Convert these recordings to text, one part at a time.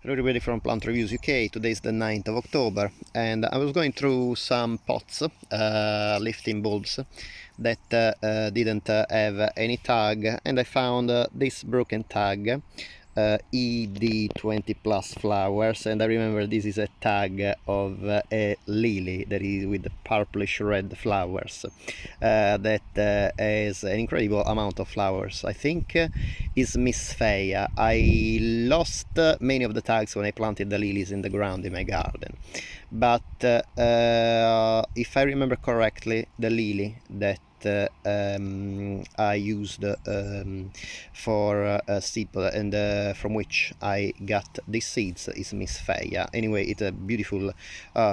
Hello everybody from Plant Reviews UK. Today is the 9th of October and I was going through some pots, lifting bulbs that didn't have any tag, and I found this broken tag, ED20 plus flowers, and I remember this is a tag of a lily that is with purplish red flowers, that has an incredible amount of flowers. I think is Miss Feia. I lost many of the tags when I planted the lilies in the ground in my garden, but if I remember correctly, the lily that I used for seed and from which I got these seeds is Miss Feia. Anyway, it's a beautiful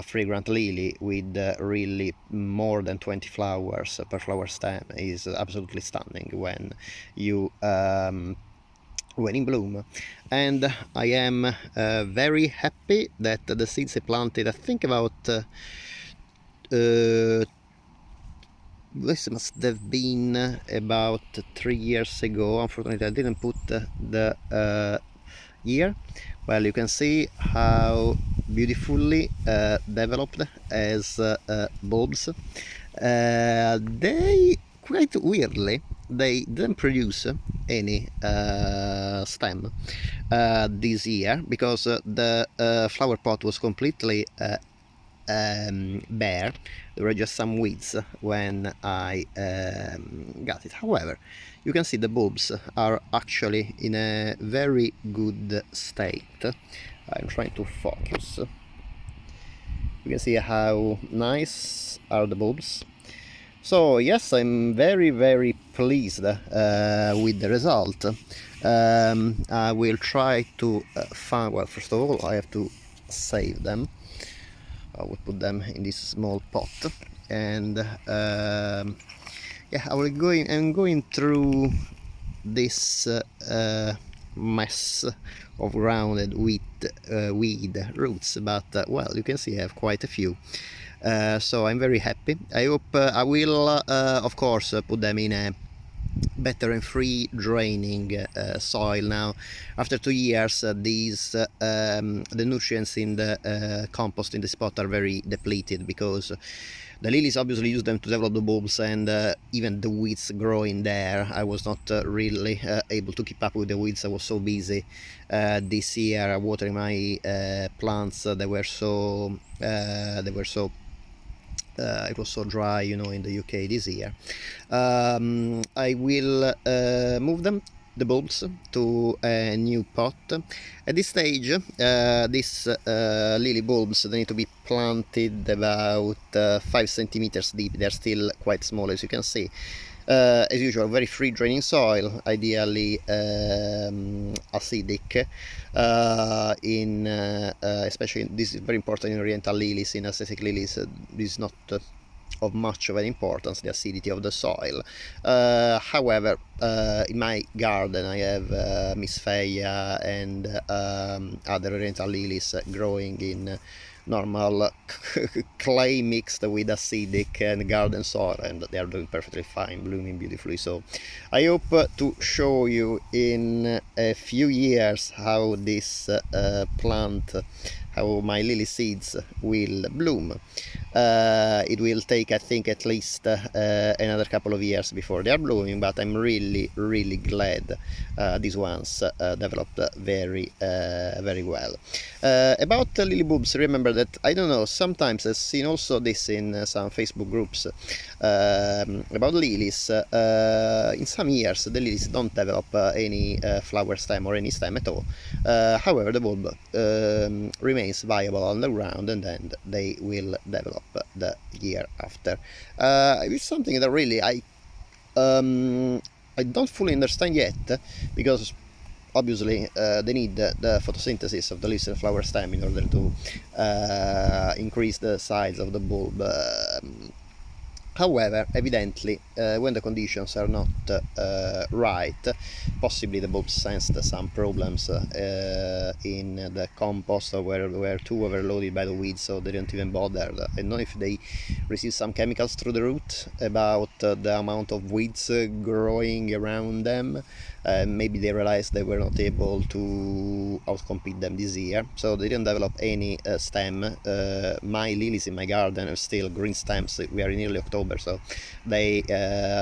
fragrant lily with really more than 20 flowers per flower stem. Is absolutely stunning when you when in bloom, and I am very happy that the seeds I planted, I think about this must have been about 3 years ago. Unfortunately, I didn't put the year. Well, you can see how beautifully developed as bulbs. They quite weirdly, they didn't produce any stem this year, because the flower pot was completely bare. There were just some weeds when I got it. However, you can see the bulbs are actually in a very good state. I'm trying to focus. You can see how nice are the bulbs. So yes, I'm very pleased with the result. I will try to find, well, first of all I have to save them. I will put them in this small pot, and yeah, I'm going through this mess of rounded weed roots, but well, you can see I have quite a few. So I'm very happy. I hope I will of course put them in a better and free draining soil now. After 2 years, the nutrients in the compost in the spot are very depleted, because the lilies obviously use them to develop the bulbs, and even the weeds growing there. I was not really able to keep up with the weeds. I was so busy this year watering my plants. They were so it was so dry, you know, in the UK this year. I will move the bulbs to a new pot. At this stage, these lily bulbs, they need to be planted about 5 centimeters deep. They're still quite small, as you can see. As usual, very free draining soil, ideally acidic. Especially, this is very important in oriental lilies. In Asiatic lilies, this is not of much of an importance, the acidity of the soil. However, in my garden I have Miss Feia and other oriental lilies growing in normal clay mixed with acidic and garden soil, and they are doing perfectly fine, blooming beautifully. So I hope to show you in a few years how this plant, how my lily seeds will bloom. It will take, I think, at least another couple of years before they are blooming, but I'm really glad these ones developed very well. About lily bulbs, remember that, I don't know, sometimes I've seen also this in some Facebook groups about lilies. In some years the lilies don't develop any flower stem or any stem at all. However, the bulb remains viable on the ground, and then they will develop the year after. It's something that really I don't fully understand yet, because obviously they need the photosynthesis of the leaves and flower stem in order to increase the size of the bulb However, evidently, when the conditions are not right, possibly the bulbs sensed some problems in the compost, or were too overloaded by the weeds, so they didn't even bother. I don't know if they received some chemicals through the root about the amount of weeds growing around them. Maybe they realized they were not able to outcompete them this year, so they didn't develop any stem. My lilies in my garden are still green stems. We are in early October, so they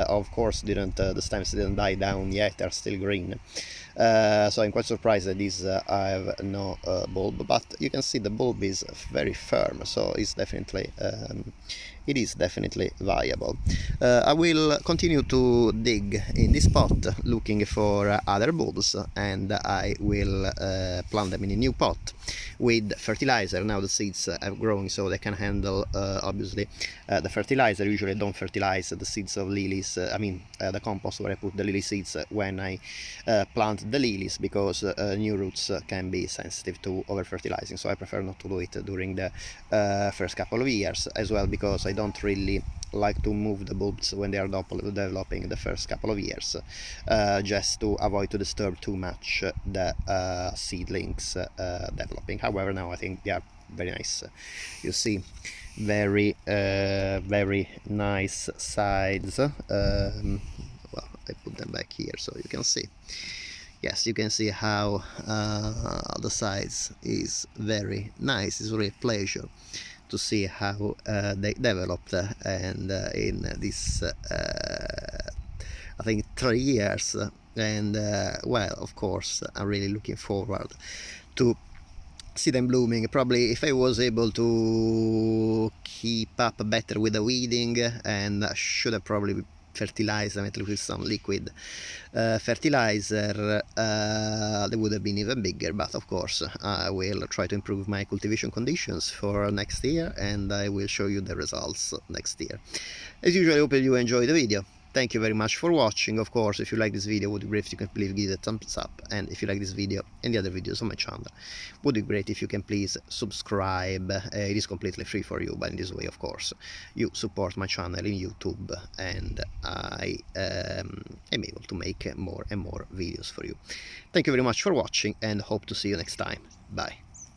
of course didn't, the stems didn't die down yet, they're still green. So I'm quite surprised that these have no bulb, but you can see the bulb is very firm, so it's definitely it is definitely viable. I will continue to dig in this pot looking for other bulbs, and I will plant them in a new pot with fertilizer. Now the seeds have grown, so they can handle obviously the fertilizer. Usually I don't fertilize the seeds of lilies, the compost where I put the lily seeds when I plant the lilies, because new roots can be sensitive to over fertilizing, so I prefer not to do it during the first couple of years, as well because I don't really like to move the bulbs when they are developing the first couple of years, just to avoid to disturb too much the seedlings developing. However, now I think they are very nice. You see, very nice sides. Well, I put them back here so you can see. Yes, you can see how the size is very nice. It's really a pleasure to see how they developed, and in this I think 3 years, and well, of course I'm really looking forward to see them blooming. Probably if I was able to keep up better with the weeding, and should have probably fertilized them at least with some liquid fertilizer, they would have been even bigger. But of course I will try to improve my cultivation conditions for next year, and I will show you the results next year. As usual, I hope you enjoy the video. Thank you very much for watching. Of course, if you like this video, would be great if you can please give it a thumbs up, and if you like this video and the other videos on my channel, would be great if you can please subscribe. It is completely free for you, but in this way, of course, you support my channel in YouTube, and I am able to make more and more videos for you. Thank you very much for watching, and hope to see you next time. Bye.